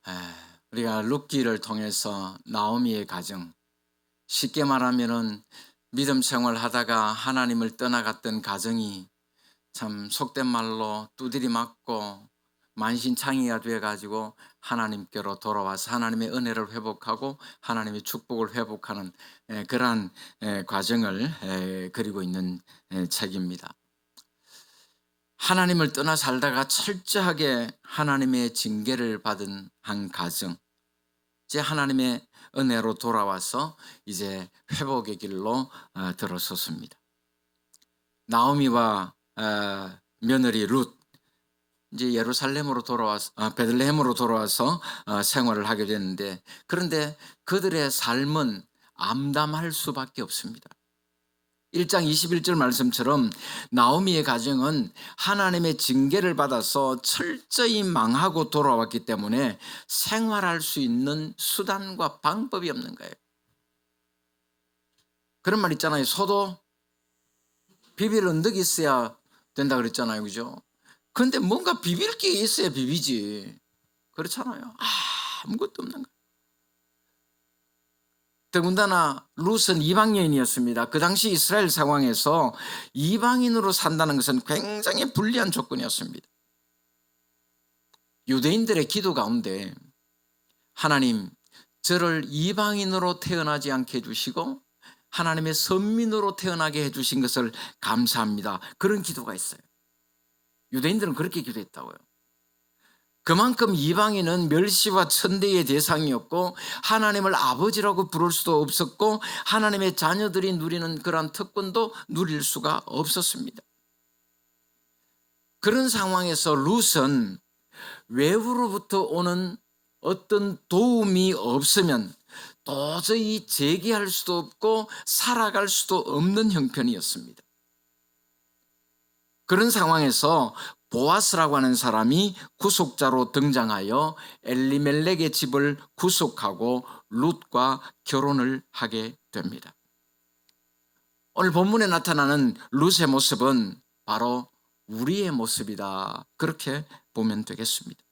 에, 우리가 룻기를 통해서 나오미의 가정, 쉽게 말하면은 믿음 생활하다가 하나님을 떠나갔던 가정이 참 속된 말로 두드리 맞고 만신창이가 돼 가지고 하나님께로 돌아와서 하나님의 은혜를 회복하고 하나님의 축복을 회복하는 그러한 과정을 그리고 있는 책입니다. 하나님을 떠나 살다가 철저하게 하나님의 징계를 받은 한 가정, 이제 하나님의 은혜로 돌아와서 이제 회복의 길로 들어섰습니다. 나오미와 며느리 룻, 이제 예루살렘으로 돌아와서 베들레헴으로 돌아와서 생활을 하게 됐는데, 그런데 그들의 삶은 암담할 수밖에 없습니다. 1장 21절 말씀처럼 나오미의 가정은 하나님의 징계를 받아서 철저히 망하고 돌아왔기 때문에 생활할 수 있는 수단과 방법이 없는 거예요. 그런 말 있잖아요. 소도 비빌 언덕이 있어야 된다 그랬잖아요. 그죠? 그런데 뭔가 비빌 게 있어야 비비지. 그렇잖아요. 아무것도 없는 거예요. 더군다나 룻은 이방인이었습니다. 그 당시 이스라엘 상황에서 이방인으로 산다는 것은 굉장히 불리한 조건이었습니다. 유대인들의 기도 가운데 하나님, 저를 이방인으로 태어나지 않게 해주시고 하나님의 선민으로 태어나게 해주신 것을 감사합니다. 그런 기도가 있어요. 유대인들은 그렇게 기도했다고요. 그만큼 이방인은 멸시와 천대의 대상이었고 하나님을 아버지라고 부를 수도 없었고 하나님의 자녀들이 누리는 그러한 특권도 누릴 수가 없었습니다. 그런 상황에서 룻은 외부로부터 오는 어떤 도움이 없으면 도저히 재기할 수도 없고 살아갈 수도 없는 형편이었습니다. 그런 상황에서 보아스라고 하는 사람이 구속자로 등장하여 엘리멜렉의 집을 구속하고 룻과 결혼을 하게 됩니다. 오늘 본문에 나타나는 룻의 모습은 바로 우리의 모습이다, 그렇게 보면 되겠습니다.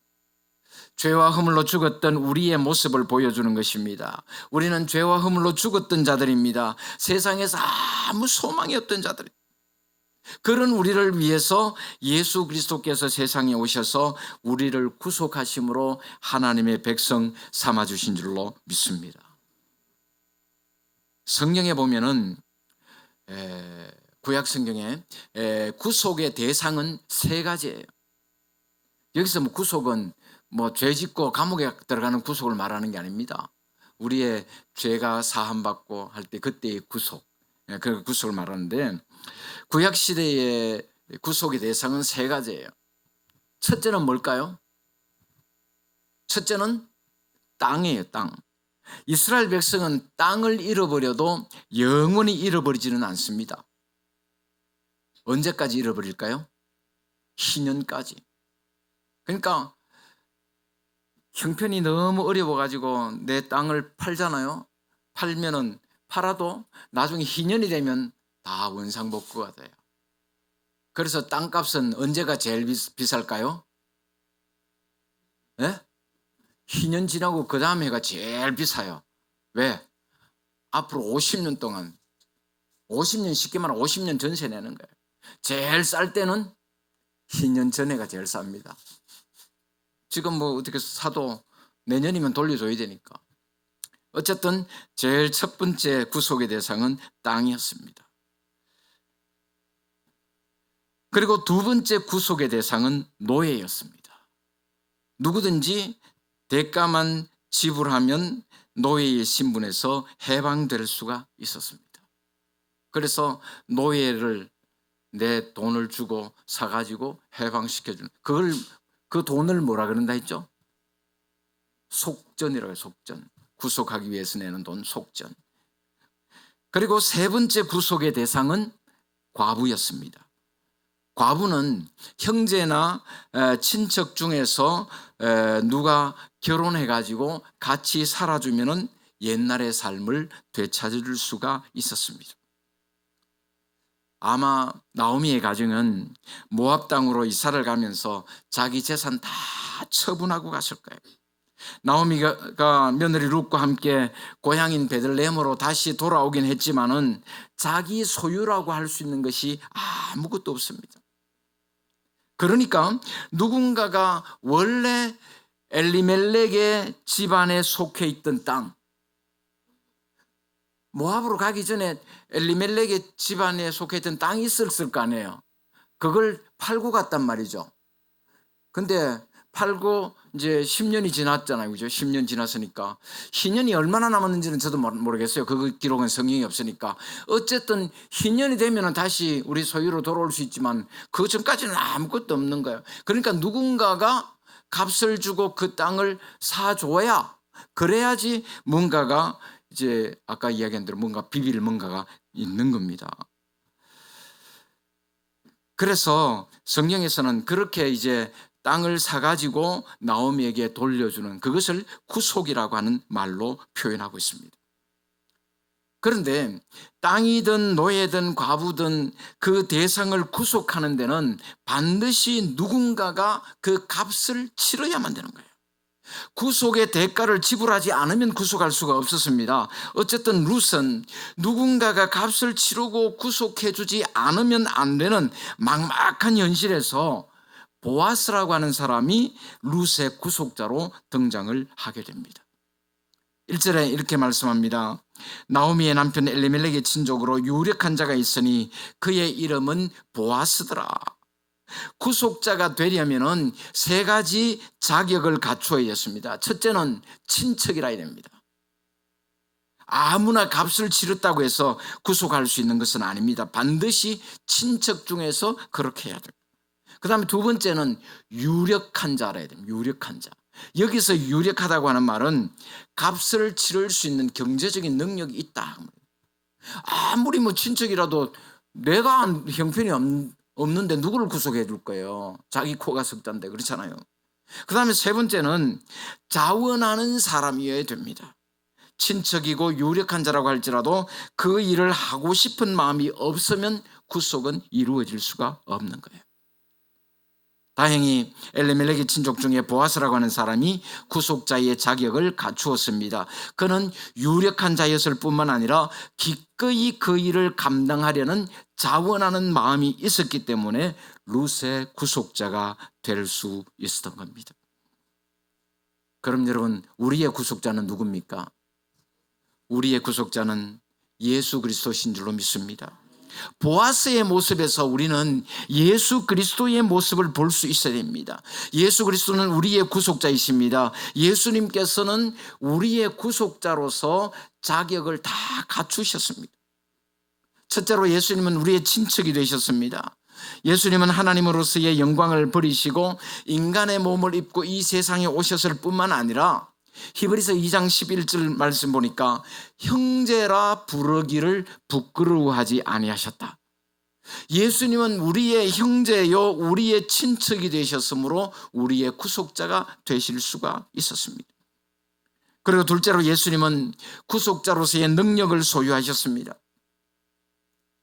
죄와 허물로 죽었던 우리의 모습을 보여주는 것입니다. 우리는 죄와 허물로 죽었던 자들입니다. 세상에서 아무 소망이 없던 자들입니다. 그런 우리를 위해서 예수 그리스도께서 세상에 오셔서 우리를 구속하심으로 하나님의 백성 삼아주신 줄로 믿습니다. 성경에 보면은 구약 성경에 구속의 대상은 세 가지예요. 여기서 구속은 죄 짓고 감옥에 들어가는 구속을 말하는 게 아닙니다. 우리의 죄가 사함받고 할 때 그때의 구속, 그 구속을 말하는데, 구약 시대의 구속의 대상은 세 가지예요. 첫째는 뭘까요? 첫째는 땅이에요. 땅. 이스라엘 백성은 땅을 잃어버려도 영원히 잃어버리지는 않습니다. 언제까지 잃어버릴까요? 희년까지. 그러니까 형편이 너무 어려워가지고 내 땅을 팔잖아요. 팔아도 나중에 희년이 되면 다 원상복구가 돼요. 그래서 땅값은 언제가 제일 비쌀까요? 네? 희년 지나고 그 다음 해가 제일 비싸요. 왜? 앞으로 50년 동안, 50년 쉽게 말하면 50년 전세 내는 거예요. 제일 쌀 때는 희년 전해가 제일 쌉니다. 지금 어떻게 사도 내년이면 돌려줘야 되니까. 어쨌든 제일 첫 번째 구속의 대상은 땅이었습니다. 그리고 두 번째 구속의 대상은 노예였습니다. 누구든지 대가만 지불하면 노예의 신분에서 해방될 수가 있었습니다. 그래서 노예를 내 돈을 주고 사가지고 해방시켜주는, 그 돈을 뭐라 그런다 했죠? 속전이라고 해요. 속전. 구속하기 위해서 내는 돈, 속전. 그리고 세 번째 구속의 대상은 과부였습니다. 과부는 형제나 친척 중에서 누가 결혼해가지고 같이 살아주면은 옛날의 삶을 되찾을 수가 있었습니다. 아마 나오미의 가정은 모압 땅으로 이사를 가면서 자기 재산 다 처분하고 갔을 거예요. 나오미가 며느리 룻과 함께 고향인 베들레헴으로 다시 돌아오긴 했지만은 자기 소유라고 할 수 있는 것이 아무것도 없습니다. 그러니까 누군가가 원래 엘리멜렉의 집안에 속해 있던 땅, 모압으로 가기 전에 엘리멜렉의 집안에 속해 있던 땅이 있었을 거 아니에요. 그걸 팔고 갔단 말이죠. 근데 팔고 이제 10년이 지났잖아요. 그죠? 10년 지났으니까. 희년이 얼마나 남았는지는 저도 모르겠어요. 그 기록은 성경이 없으니까. 어쨌든 희년이 되면 다시 우리 소유로 돌아올 수 있지만 그 전까지는 아무것도 없는 거예요. 그러니까 누군가가 값을 주고 그 땅을 사줘야, 그래야지 뭔가가 이제 아까 이야기한 대로 뭔가 비빌 뭔가가 있는 겁니다. 그래서 성경에서는 그렇게 이제 땅을 사가지고 나오미에게 돌려주는 그것을 구속이라고 하는 말로 표현하고 있습니다. 그런데 땅이든 노예든 과부든 그 대상을 구속하는 데는 반드시 누군가가 그 값을 치러야만 되는 거예요. 구속의 대가를 지불하지 않으면 구속할 수가 없었습니다. 어쨌든 룻은 누군가가 값을 치르고 구속해 주지 않으면 안 되는 막막한 현실에서 보아스라고 하는 사람이 룻의 구속자로 등장을 하게 됩니다. 1절에 이렇게 말씀합니다. 나오미의 남편 엘리멜렉의 친족으로 유력한 자가 있으니 그의 이름은 보아스더라. 구속자가 되려면은 세 가지 자격을 갖추어야 했습니다. 첫째는 친척이라 해야 됩니다. 아무나 값을 치렀다고 해서 구속할 수 있는 것은 아닙니다. 반드시 친척 중에서 그렇게 해야 돼요. 그 다음에 두 번째는 유력한 자라 해야 됩니다. 유력한 자. 여기서 유력하다고 하는 말은 값을 치를 수 있는 경제적인 능력이 있다. 아무리 뭐 친척이라도 내가 한 형편이 없는데 누구를 구속해 줄 거예요. 자기 코가 석잔데. 그렇잖아요. 그 다음에 세 번째는 자원하는 사람이어야 됩니다. 친척이고 유력한 자라고 할지라도 그 일을 하고 싶은 마음이 없으면 구속은 이루어질 수가 없는 거예요. 다행히 엘리멜렉의 친족 중에 보아스라고 하는 사람이 구속자의 자격을 갖추었습니다. 그는 유력한 자였을 뿐만 아니라 기꺼이 그 일을 감당하려는 자원하는 마음이 있었기 때문에 룻의 구속자가 될 수 있었던 겁니다. 그럼 여러분, 우리의 구속자는 누굽니까? 우리의 구속자는 예수 그리스도신 줄로 믿습니다. 보아스의 모습에서 우리는 예수 그리스도의 모습을 볼 수 있어야 됩니다. 예수 그리스도는 우리의 구속자이십니다. 예수님께서는 우리의 구속자로서 자격을 다 갖추셨습니다. 첫째로 예수님은 우리의 친척이 되셨습니다. 예수님은 하나님으로서의 영광을 버리시고 인간의 몸을 입고 이 세상에 오셨을 뿐만 아니라 히브리서 2장 11절 말씀 보니까 형제라 부르기를 부끄러워하지 아니하셨다. 예수님은 우리의 형제요 우리의 친척이 되셨으므로 우리의 구속자가 되실 수가 있었습니다. 그리고 둘째로 예수님은 구속자로서의 능력을 소유하셨습니다.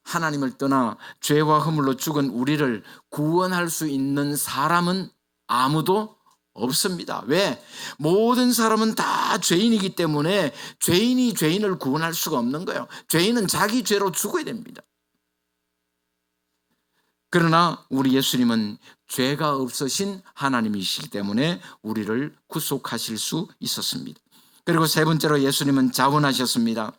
하나님을 떠나 죄와 허물로 죽은 우리를 구원할 수 있는 사람은 아무도 없습니다. 왜? 모든 사람은 다 죄인이기 때문에 죄인이 죄인을 구원할 수가 없는 거예요. 죄인은 자기 죄로 죽어야 됩니다. 그러나 우리 예수님은 죄가 없으신 하나님이시기 때문에 우리를 구속하실 수 있었습니다. 그리고 세 번째로 예수님은 자원하셨습니다.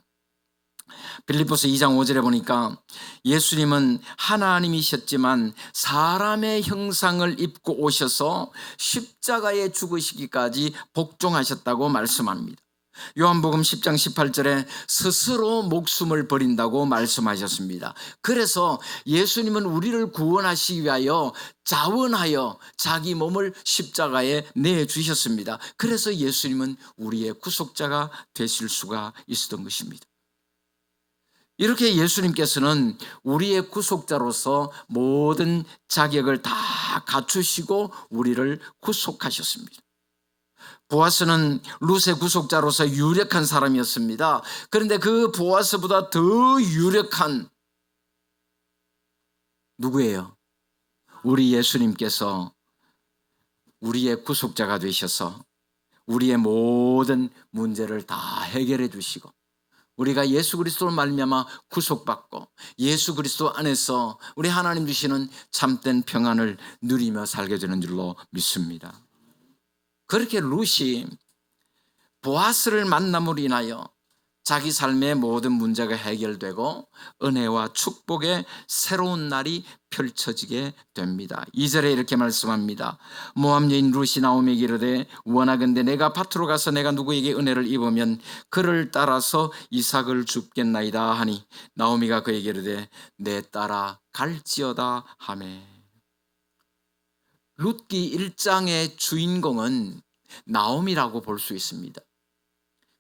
빌립보서 2장 5절에 보니까 예수님은 하나님이셨지만 사람의 형상을 입고 오셔서 십자가에 죽으시기까지 복종하셨다고 말씀합니다. 요한복음 10장 18절에 스스로 목숨을 버린다고 말씀하셨습니다. 그래서 예수님은 우리를 구원하시기 위하여 자원하여 자기 몸을 십자가에 내주셨습니다. 그래서 예수님은 우리의 구속자가 되실 수가 있었던 것입니다. 이렇게 예수님께서는 우리의 구속자로서 모든 자격을 다 갖추시고 우리를 구속하셨습니다. 보아스는 룻의 구속자로서 유력한 사람이었습니다. 그런데 그 보아스보다 더 유력한 누구예요? 우리 예수님께서 우리의 구속자가 되셔서 우리의 모든 문제를 다 해결해 주시고 우리가 예수 그리스도로 말미암아 구속받고 예수 그리스도 안에서 우리 하나님 주시는 참된 평안을 누리며 살게 되는 줄로 믿습니다. 그렇게 룻이 보아스를 만남으로 인하여 자기 삶의 모든 문제가 해결되고 은혜와 축복의 새로운 날이 펼쳐지게 됩니다. 2절에 이렇게 말씀합니다. 모압 여인 룻이 나오미에게 이르되 원하건대 내가 밭으로 가서 내가 누구에게 은혜를 입으면 그를 따라서 이삭을 줍겠나이다 하니 나오미가 그에게 이르되 내 따라 갈지어다 하매. 룻기 1장의 주인공은 나오미라고 볼 수 있습니다.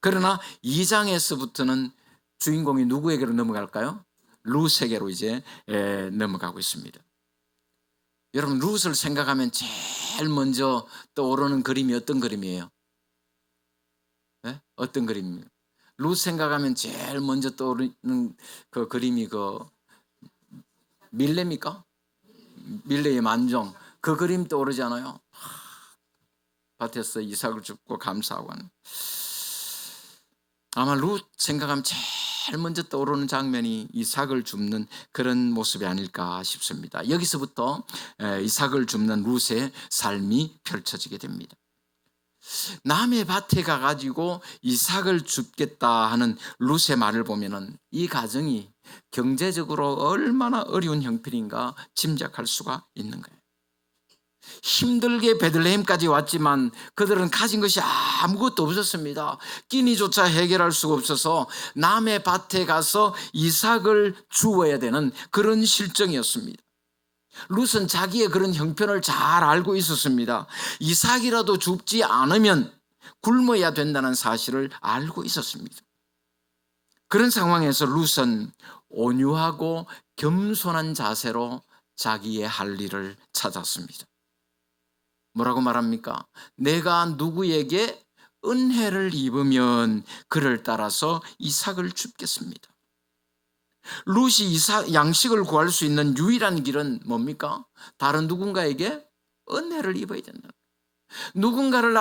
그러나 2장에서부터는 주인공이 누구에게로 넘어갈까요? 룻에게로 이제 넘어가고 있습니다. 여러분 룻을 생각하면 제일 먼저 떠오르는 그림이 어떤 그림이에요? 네? 어떤 그림이에요? 룻 생각하면 제일 먼저 떠오르는 그 그림이 그 밀레입니까? 밀레의 만종 그 그림 떠오르지 않아요? 밭에서 이삭을 줍고 감사하고 하는. 아마 룻 생각하면 제일 먼저 떠오르는 장면이 이삭을 줍는 그런 모습이 아닐까 싶습니다. 여기서부터 이삭을 줍는 룻의 삶이 펼쳐지게 됩니다. 남의 밭에 가가지고 이삭을 줍겠다 하는 룻의 말을 보면은 이 가정이 경제적으로 얼마나 어려운 형편인가 짐작할 수가 있는 거예요. 힘들게 베들레헴까지 왔지만 그들은 가진 것이 아무것도 없었습니다. 끼니조차 해결할 수가 없어서 남의 밭에 가서 이삭을 주어야 되는 그런 실정이었습니다. 룻은 자기의 그런 형편을 잘 알고 있었습니다. 이삭이라도 줍지 않으면 굶어야 된다는 사실을 알고 있었습니다. 그런 상황에서 룻은 온유하고 겸손한 자세로 자기의 할 일을 찾았습니다. 뭐라고 말합니까? 내가 누구에게 은혜를 입으면 그를 따라서 이삭을 줍겠습니다. 룻이 양식을 구할 수 있는 유일한 길은 뭡니까? 다른 누군가에게 은혜를 입어야 된다. 누군가를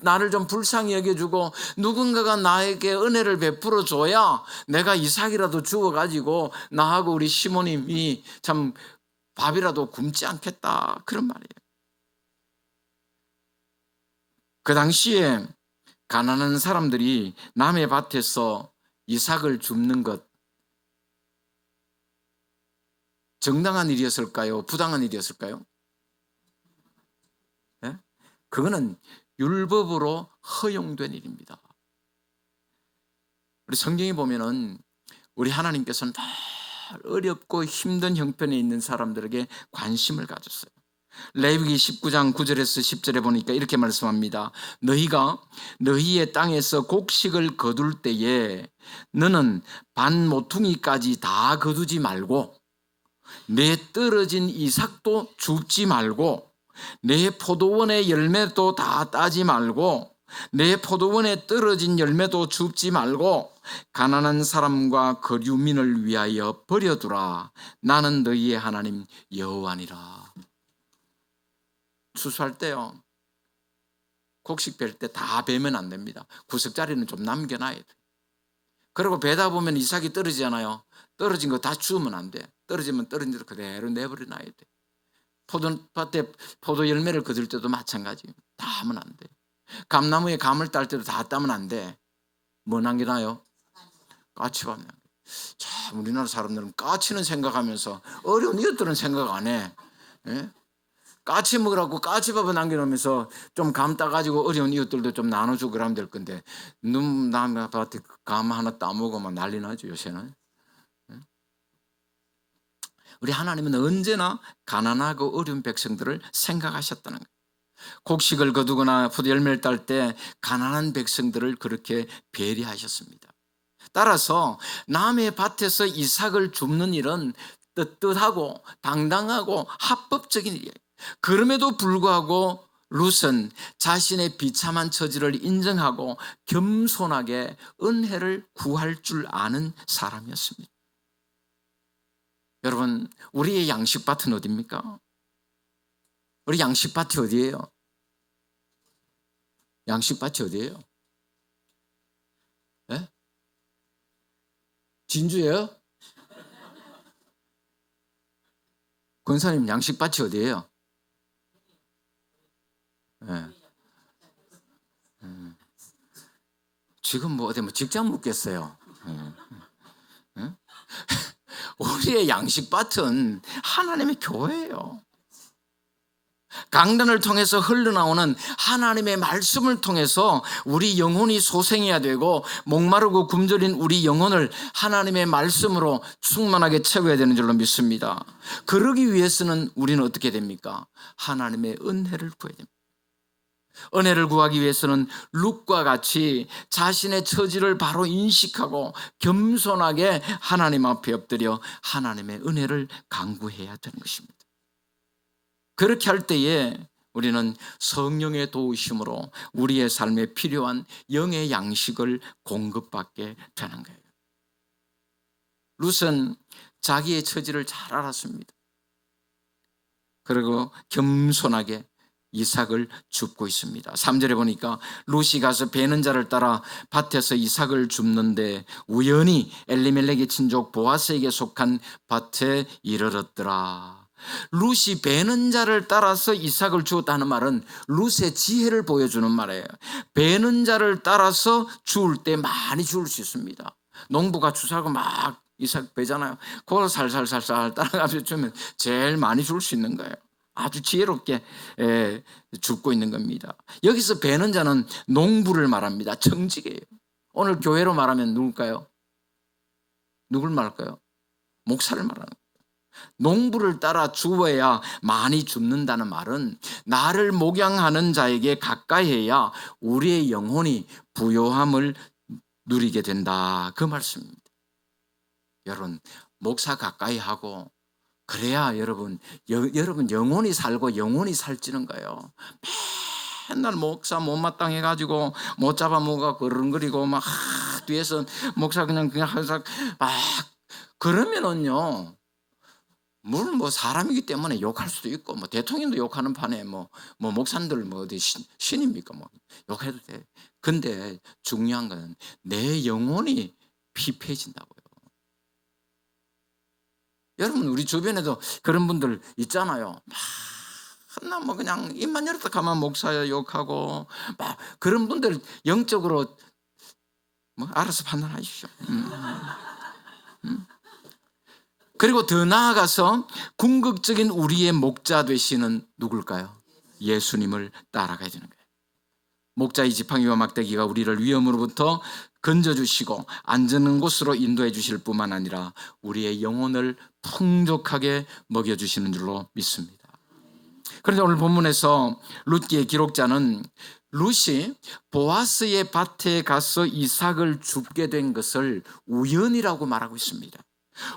나를 좀 불쌍히 여겨주고 누군가가 나에게 은혜를 베풀어 줘야 내가 이삭이라도 주워가지고 나하고 우리 시모님이 참 밥이라도 굶지 않겠다 그런 말이에요. 그 당시에 가난한 사람들이 남의 밭에서 이삭을 줍는 것 정당한 일이었을까요? 부당한 일이었을까요? 네? 그거는 율법으로 허용된 일입니다. 우리 성경에 보면은 우리 하나님께서는 다 어렵고 힘든 형편에 있는 사람들에게 관심을 가졌어요. 레위기 19장 9절에서 10절에 보니까 이렇게 말씀합니다. 너희가 너희의 땅에서 곡식을 거둘 때에 너는 반 모퉁이까지 다 거두지 말고 내 떨어진 이삭도 줍지 말고 내 포도원의 열매도 다 따지 말고 내 포도원에 떨어진 열매도 줍지 말고 가난한 사람과 거류민을 위하여 버려두라. 나는 너희의 하나님 여호와니라. 추수할 때요 곡식 벨 때 다 베면 안 됩니다. 구석자리는 좀 남겨놔야 돼. 그리고 베다 보면 이삭이 떨어지잖아요. 떨어진 거 다 주우면 안 돼. 떨어지면 떨어진 대로 그대로 내버려 놔야 돼. 포도밭에 포도 열매를 거둘 때도 마찬가지. 다 하면 안 돼. 감나무에 감을 딸 때도 다 따면 안 돼. 뭐 남겨놔요? 까치밥 남겨. 참 우리나라 사람들은 까치는 생각하면서 어려운 이웃들은 생각 안 해. 예? 까치 먹으라고 까치밥을 남겨놓으면서 좀 감 따가지고 어려운 이웃들도 좀 나눠주고 그러면 될 건데 남의 밭에 감 하나 따먹으면 난리 나죠 요새는. 우리 하나님은 언제나 가난하고 어려운 백성들을 생각하셨다는 거예요. 곡식을 거두거나 포도 열매를 딸 때 가난한 백성들을 그렇게 배려하셨습니다. 따라서 남의 밭에서 이삭을 줍는 일은 떳떳하고 당당하고 합법적인 일이에요. 그럼에도 불구하고 룻은 자신의 비참한 처지를 인정하고 겸손하게 은혜를 구할 줄 아는 사람이었습니다. 여러분, 우리의 양식밭은 어디입니까? 우리 양식밭이 어디예요? 양식밭이 어디예요? 예? 진주예요? 권사님 양식밭이 어디예요? 예. 지금 뭐 어디 뭐 직장 묻겠어요. 예? 우리의 양식밭은 하나님의 교회예요. 강단을 통해서 흘러나오는 하나님의 말씀을 통해서 우리 영혼이 소생해야 되고, 목마르고 굶주린 우리 영혼을 하나님의 말씀으로 충만하게 채워야 되는 줄로 믿습니다. 그러기 위해서는 우리는 어떻게 됩니까? 하나님의 은혜를 구해야 됩니다. 은혜를 구하기 위해서는 룻과 같이 자신의 처지를 바로 인식하고 겸손하게 하나님 앞에 엎드려 하나님의 은혜를 간구해야 되는 것입니다. 그렇게 할 때에 우리는 성령의 도우심으로 우리의 삶에 필요한 영의 양식을 공급받게 되는 거예요. 룻은 자기의 처지를 잘 알았습니다. 그리고 겸손하게 이삭을 줍고 있습니다. 3절에 보니까 룻이 가서 베는 자를 따라 밭에서 이삭을 줍는데 우연히 엘리멜렉의 친족 보아스에게 속한 밭에 이르렀더라. 룻이 베는 자를 따라서 이삭을 주었다는 말은 룻의 지혜를 보여주는 말이에요. 베는 자를 따라서 주울 때 많이 주울 수 있습니다. 농부가 주사고 막 이삭 베잖아요. 그걸 살살살살 따라가면서 주면 제일 많이 주울 수 있는 거예요. 아주 지혜롭게 줍고 있는 겁니다. 여기서 베는 자는 농부를 말합니다. 정직이에요. 오늘 교회로 말하면 누굴까요? 누굴 말할까요? 목사를 말하는 거예요. 농부를 따라 주어야 많이 줍는다는 말은 나를 목양하는 자에게 가까이 해야 우리의 영혼이 부요함을 누리게 된다, 그 말씀입니다. 여러분, 목사 가까이 하고 그래야 여러분 영혼이 살고 영혼이 살찌는 거예요. 맨날 목사 못마땅해가지고 못 잡아먹어 그르렁거리고 막 뒤에서 목사 그냥 항상 막 그러면은요, 물론 뭐 사람이기 때문에 욕할 수도 있고, 뭐 대통령도 욕하는 판에 뭐 목사님들 뭐 어디 신입니까? 뭐 욕해도 돼. 근데 중요한 건 내 영혼이 피폐해진다고요. 여러분, 우리 주변에도 그런 분들 있잖아요. 맨날 뭐 그냥 입만 열었다 가만 목사 욕하고 막 그런 분들 영적으로 뭐 알아서 판단하십시오. 그리고 더 나아가서 궁극적인 우리의 목자 되시는 누굴까요? 예수님을 따라가야 되는 거예요. 목자의 지팡이와 막대기가 우리를 위험으로부터 건져주시고 안전한 곳으로 인도해 주실 뿐만 아니라 우리의 영혼을 풍족하게 먹여주시는 줄로 믿습니다. 그런데 오늘 본문에서 룻기의 기록자는 룻이 보아스의 밭에 가서 이삭을 줍게 된 것을 우연이라고 말하고 있습니다.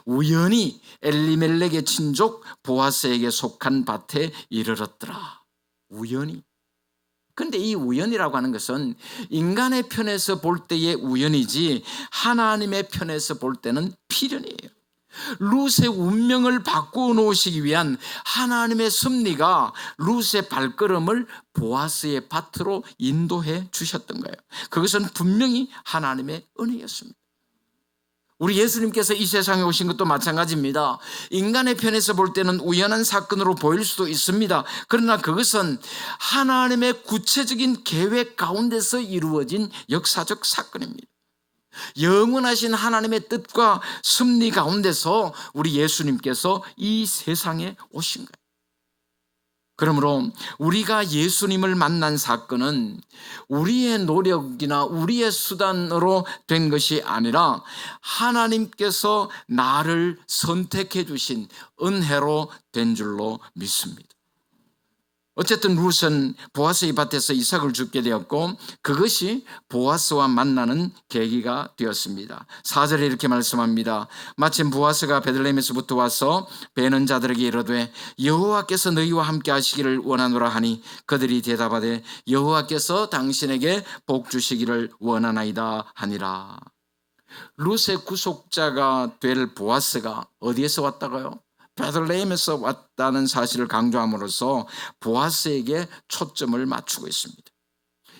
우연히 엘리멜렉의 친족 보아스에게 속한 밭에 이르렀더라. 우연히. 그런데 이 우연이라고 하는 것은 인간의 편에서 볼 때의 우연이지 하나님의 편에서 볼 때는 필연이에요. 룻의 운명을 바꾸어 놓으시기 위한 하나님의 섭리가 룻의 발걸음을 보아스의 밭으로 인도해 주셨던 거예요. 그것은 분명히 하나님의 은혜였습니다. 우리 예수님께서 이 세상에 오신 것도 마찬가지입니다. 인간의 편에서 볼 때는 우연한 사건으로 보일 수도 있습니다. 그러나 그것은 하나님의 구체적인 계획 가운데서 이루어진 역사적 사건입니다. 영원하신 하나님의 뜻과 섭리 가운데서 우리 예수님께서 이 세상에 오신 거예요. 그러므로 우리가 예수님을 만난 사건은 우리의 노력이나 우리의 수단으로 된 것이 아니라 하나님께서 나를 선택해 주신 은혜로 된 줄로 믿습니다. 어쨌든 룻은 보아스의 밭에서 이삭을 줍게 되었고 그것이 보아스와 만나는 계기가 되었습니다. 4절에 이렇게 말씀합니다. 마침 보아스가 베들레헴에서부터 와서 베는 자들에게 이르되 여호와께서 너희와 함께 하시기를 원하노라 하니 그들이 대답하되 여호와께서 당신에게 복 주시기를 원하나이다 하니라. 룻의 구속자가 될 보아스가 어디에서 왔다고요? 베들레헴에서 왔다는 사실을 강조함으로써 보아스에게 초점을 맞추고 있습니다.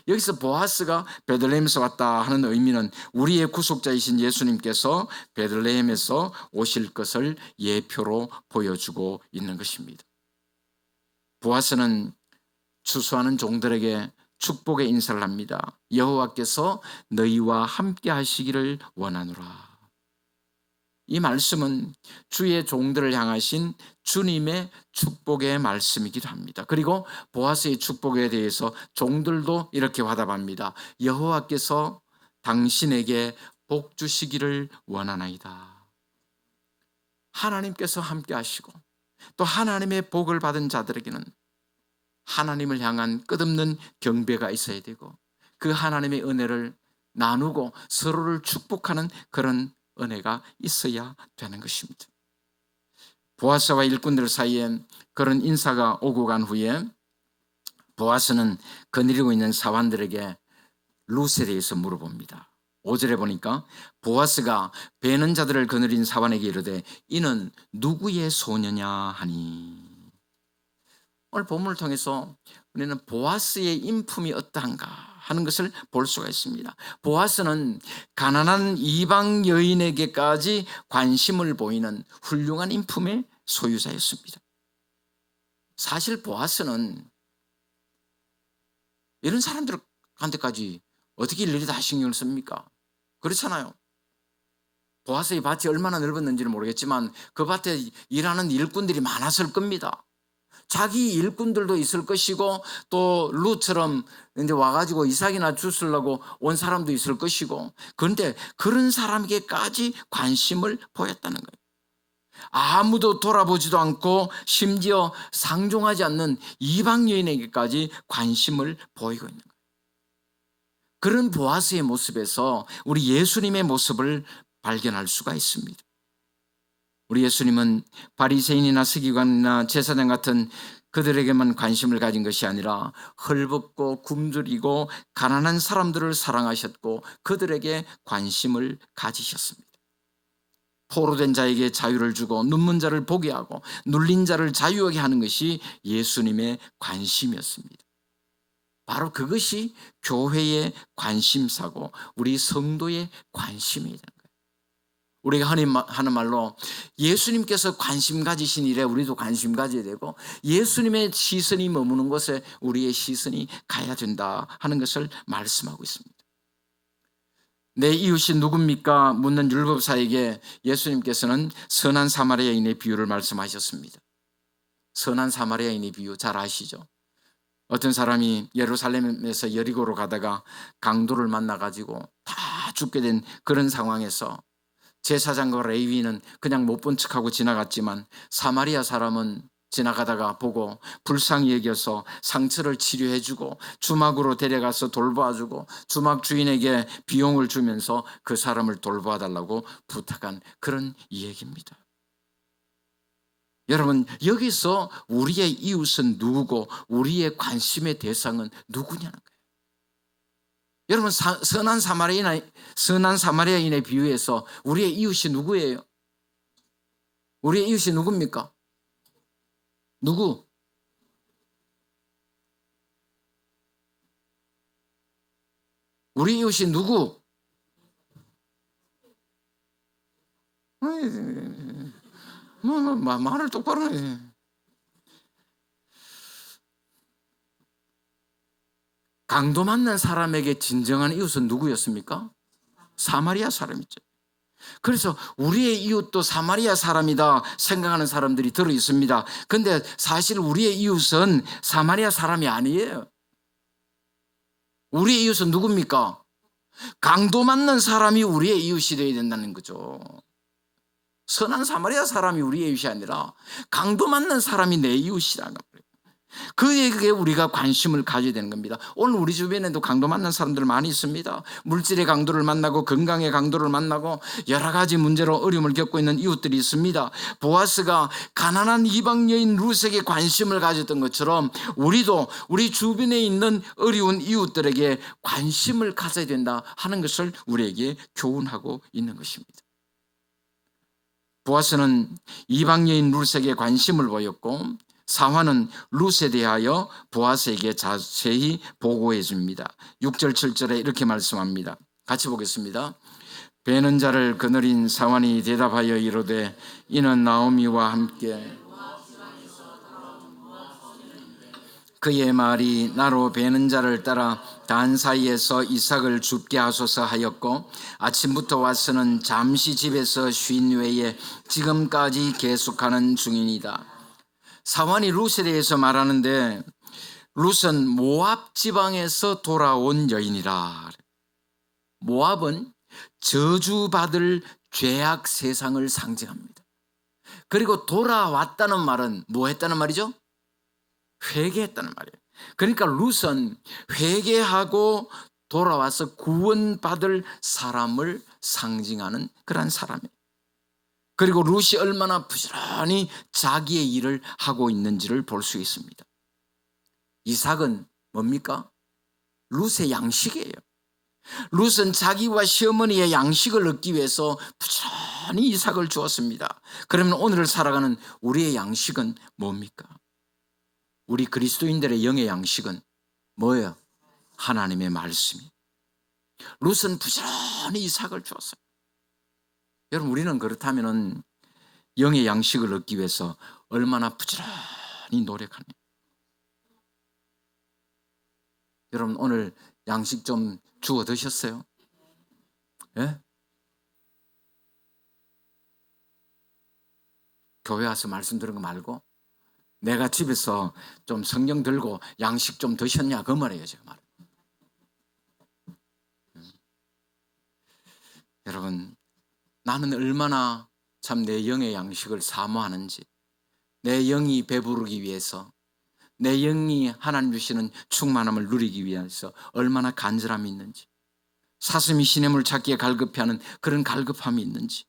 여기서 보아스가 베들레헴에서 왔다 하는 의미는 우리의 구속자이신 예수님께서 베들레헴에서 오실 것을 예표로 보여주고 있는 것입니다. 보아스는 추수하는 종들에게 축복의 인사를 합니다. 여호와께서 너희와 함께 하시기를 원하노라. 이 말씀은 주의 종들을 향하신 주님의 축복의 말씀이기도 합니다. 그리고 보아스의 축복에 대해서 종들도 이렇게 화답합니다. 여호와께서 당신에게 복 주시기를 원하나이다. 하나님께서 함께 하시고 또 하나님의 복을 받은 자들에게는 하나님을 향한 끝없는 경배가 있어야 되고 그 하나님의 은혜를 나누고 서로를 축복하는 그런 은혜가 있어야 되는 것입니다. 보아스와 일꾼들 사이에 그런 인사가 오고 간 후에 보아스는 거느리고 있는 사환들에게 룻에 대해서 물어봅니다. 5절에 보니까 보아스가 베는 자들을 거느린 사환에게 이르되 이는 누구의 소녀냐 하니. 오늘 본문을 통해서 우리는 보아스의 인품이 어떠한가 하는 것을 볼 수가 있습니다. 보아스는 가난한 이방 여인에게까지 관심을 보이는 훌륭한 인품의 소유자였습니다. 사실 보아스는 이런 사람들한테까지 어떻게 일일이 다 신경을 씁니까? 그렇잖아요. 보아스의 밭이 얼마나 넓었는지는 모르겠지만 그 밭에 일하는 일꾼들이 많았을 겁니다. 자기 일꾼들도 있을 것이고 또 룻처럼 이제 와가지고 이삭이나 주스려고 온 사람도 있을 것이고, 그런데 그런 사람에게까지 관심을 보였다는 거예요. 아무도 돌아보지도 않고 심지어 상종하지 않는 이방 여인에게까지 관심을 보이고 있는 거예요. 그런 보아스의 모습에서 우리 예수님의 모습을 발견할 수가 있습니다. 우리 예수님은 바리새인이나 서기관이나 제사장 같은 그들에게만 관심을 가진 것이 아니라 헐벗고 굶주리고 가난한 사람들을 사랑하셨고 그들에게 관심을 가지셨습니다. 포로된 자에게 자유를 주고 눈먼 자를 보게 하고 눌린 자를 자유하게 하는 것이 예수님의 관심이었습니다. 바로 그것이 교회의 관심사고 우리 성도의 관심이라는 거예요. 우리가 흔히 하는 말로 예수님께서 관심 가지신 일에 우리도 관심 가져야 되고 예수님의 시선이 머무는 곳에 우리의 시선이 가야 된다 하는 것을 말씀하고 있습니다. 내 이웃이 누굽니까? 묻는 율법사에게 예수님께서는 선한 사마리아인의 비유를 말씀하셨습니다. 선한 사마리아인의 비유 잘 아시죠? 어떤 사람이 예루살렘에서 여리고로 가다가 강도를 만나가지고 다 죽게 된 그런 상황에서 제사장과 레위인은 그냥 못 본 척하고 지나갔지만 사마리아 사람은 지나가다가 보고 불쌍히 여겨서 상처를 치료해주고 주막으로 데려가서 돌봐주고 주막 주인에게 비용을 주면서 그 사람을 돌봐달라고 부탁한 그런 이야기입니다. 여러분, 여기서 우리의 이웃은 누구고 우리의 관심의 대상은 누구냐는 거예요. 여러분, 선한 사마리아인의 비유에서 우리의 이웃이 누구예요? 우리의 이웃이 누굽니까? 누구? 우리 이웃이 누구? 말을 똑바로 해. 강도 만난 사람에게 진정한 이웃은 누구였습니까? 사마리아 사람이죠. 그래서 우리의 이웃도 사마리아 사람이다 생각하는 사람들이 들어 있습니다. 그런데 사실 우리의 이웃은 사마리아 사람이 아니에요. 우리의 이웃은 누굽니까? 강도 만난 사람이 우리의 이웃이 되어야 된다는 거죠. 선한 사마리아 사람이 우리의 이웃이 아니라 강도 만난 사람이 내 이웃이라는 거예요. 그에게 우리가 관심을 가져야 되는 겁니다. 오늘 우리 주변에도 강도 만난 사람들 많이 있습니다. 물질의 강도를 만나고 건강의 강도를 만나고 여러 가지 문제로 어려움을 겪고 있는 이웃들이 있습니다. 보아스가 가난한 이방 여인 룻에게 관심을 가졌던 것처럼 우리도 우리 주변에 있는 어려운 이웃들에게 관심을 가져야 된다 하는 것을 우리에게 교훈하고 있는 것입니다. 보아스는 이방 여인 룻에게 관심을 보였고 사환은 룻에 대하여 보아스에게 자세히 보고해 줍니다. 6절 7절에 이렇게 말씀합니다. 같이 보겠습니다. 베는 자를 거느린 사환이 대답하여 이르되 이는 나오미와 함께 그의 말이 나로 베는 자를 따라 단 사이에서 이삭을 죽게 하소서 하였고 아침부터 와서는 잠시 집에서 쉰 외에 지금까지 계속하는 중이니이다. 사환이 룻에 대해서 말하는데 룻은 모압 지방에서 돌아온 여인이라. 모압은 저주받을 죄악 세상을 상징합니다. 그리고 돌아왔다는 말은 뭐 했다는 말이죠? 회개했다는 말이에요. 그러니까 룻은 회개하고 돌아와서 구원받을 사람을 상징하는 그런 사람이에요. 그리고 룻이 얼마나 부지런히 자기의 일을 하고 있는지를 볼 수 있습니다. 이삭은 뭡니까? 룻의 양식이에요. 룻은 자기와 시어머니의 양식을 얻기 위해서 부지런히 이삭을 주었습니다. 그러면 오늘을 살아가는 우리의 양식은 뭡니까? 우리 그리스도인들의 영의 양식은 뭐예요? 하나님의 말씀이. 룻은 부지런히 이삭을 주었어요. 여러분, 우리는 그렇다면 영의 양식을 얻기 위해서 얼마나 부지런히 노력하냐. 여러분, 오늘 양식 좀 주워 드셨어요? 예? 교회 와서 말씀 들은 거 말고 내가 집에서 좀 성경 들고 양식 좀 드셨냐 그 말이에요. 제가 말. 여러분, 나는 얼마나 참 내 영의 양식을 사모하는지, 내 영이 배부르기 위해서, 내 영이 하나님 주시는 충만함을 누리기 위해서 얼마나 간절함이 있는지, 사슴이 시냇물 찾기에 갈급해하는 그런 갈급함이 있는지,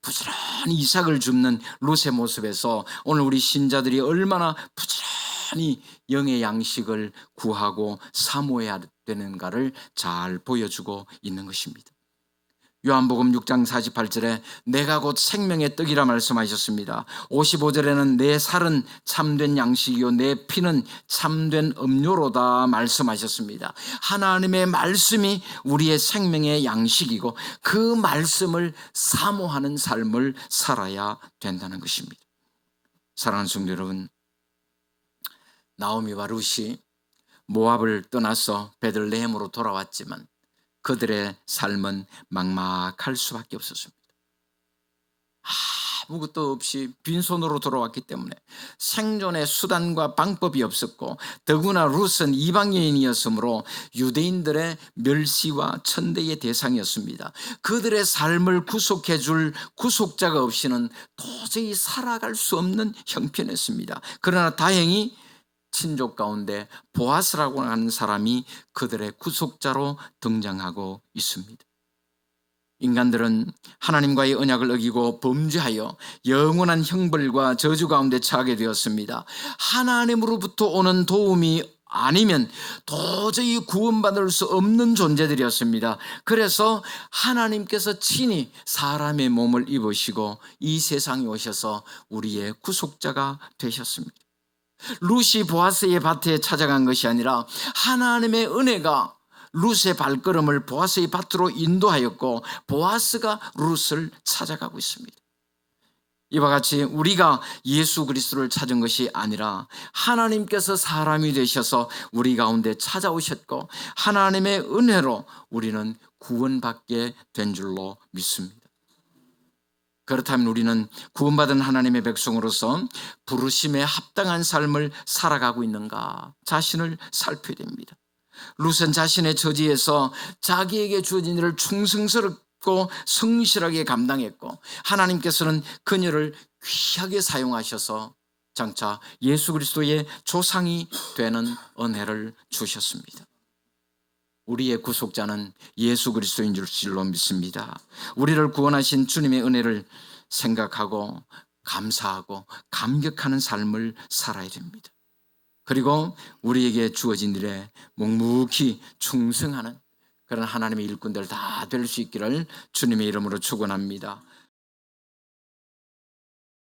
부지런히 이삭을 줍는 룻의 모습에서 오늘 우리 신자들이 얼마나 부지런히 영의 양식을 구하고 사모해야 되는가를 잘 보여주고 있는 것입니다. 요한복음 6장 48절에 내가 곧 생명의 떡이라 말씀하셨습니다. 55절에는 내 살은 참된 양식이요 내 피는 참된 음료로다 말씀하셨습니다. 하나님의 말씀이 우리의 생명의 양식이고 그 말씀을 사모하는 삶을 살아야 된다는 것입니다. 사랑하는 성도 여러분, 나오미와 룻이 모압을 떠나서 베들레헴으로 돌아왔지만 그들의 삶은 막막할 수밖에 없었습니다. 아무것도 없이 빈손으로 돌아왔기 때문에 생존의 수단과 방법이 없었고 더구나 룻은 이방인이었으므로 유대인들의 멸시와 천대의 대상이었습니다. 그들의 삶을 구속해 줄 구속자가 없이는 도저히 살아갈 수 없는 형편이었습니다. 그러나 다행히 친족 가운데 보아스라고 하는 사람이 그들의 구속자로 등장하고 있습니다. 인간들은 하나님과의 언약을 어기고 범죄하여 영원한 형벌과 저주 가운데 처하게 되었습니다. 하나님으로부터 오는 도움이 아니면 도저히 구원받을 수 없는 존재들이었습니다. 그래서 하나님께서 친히 사람의 몸을 입으시고 이 세상에 오셔서 우리의 구속자가 되셨습니다. 룻이 보아스의 밭에 찾아간 것이 아니라 하나님의 은혜가 룻의 발걸음을 보아스의 밭으로 인도하였고 보아스가 룻을 찾아가고 있습니다. 이와 같이 우리가 예수 그리스도를 찾은 것이 아니라 하나님께서 사람이 되셔서 우리 가운데 찾아오셨고 하나님의 은혜로 우리는 구원받게 된 줄로 믿습니다. 그렇다면 우리는 구원받은 하나님의 백성으로서 부르심에 합당한 삶을 살아가고 있는가 자신을 살펴야 됩니다. 룻은 자신의 처지에서 자기에게 주어진 일을 충성스럽고 성실하게 감당했고 하나님께서는 그녀를 귀하게 사용하셔서 장차 예수 그리스도의 조상이 되는 은혜를 주셨습니다. 우리의 구속자는 예수 그리스도인 줄로 믿습니다. 우리를 구원하신 주님의 은혜를 생각하고 감사하고 감격하는 삶을 살아야 됩니다. 그리고 우리에게 주어진 일에 묵묵히 충성하는 그런 하나님의 일꾼들 다 될 수 있기를 주님의 이름으로 축원합니다.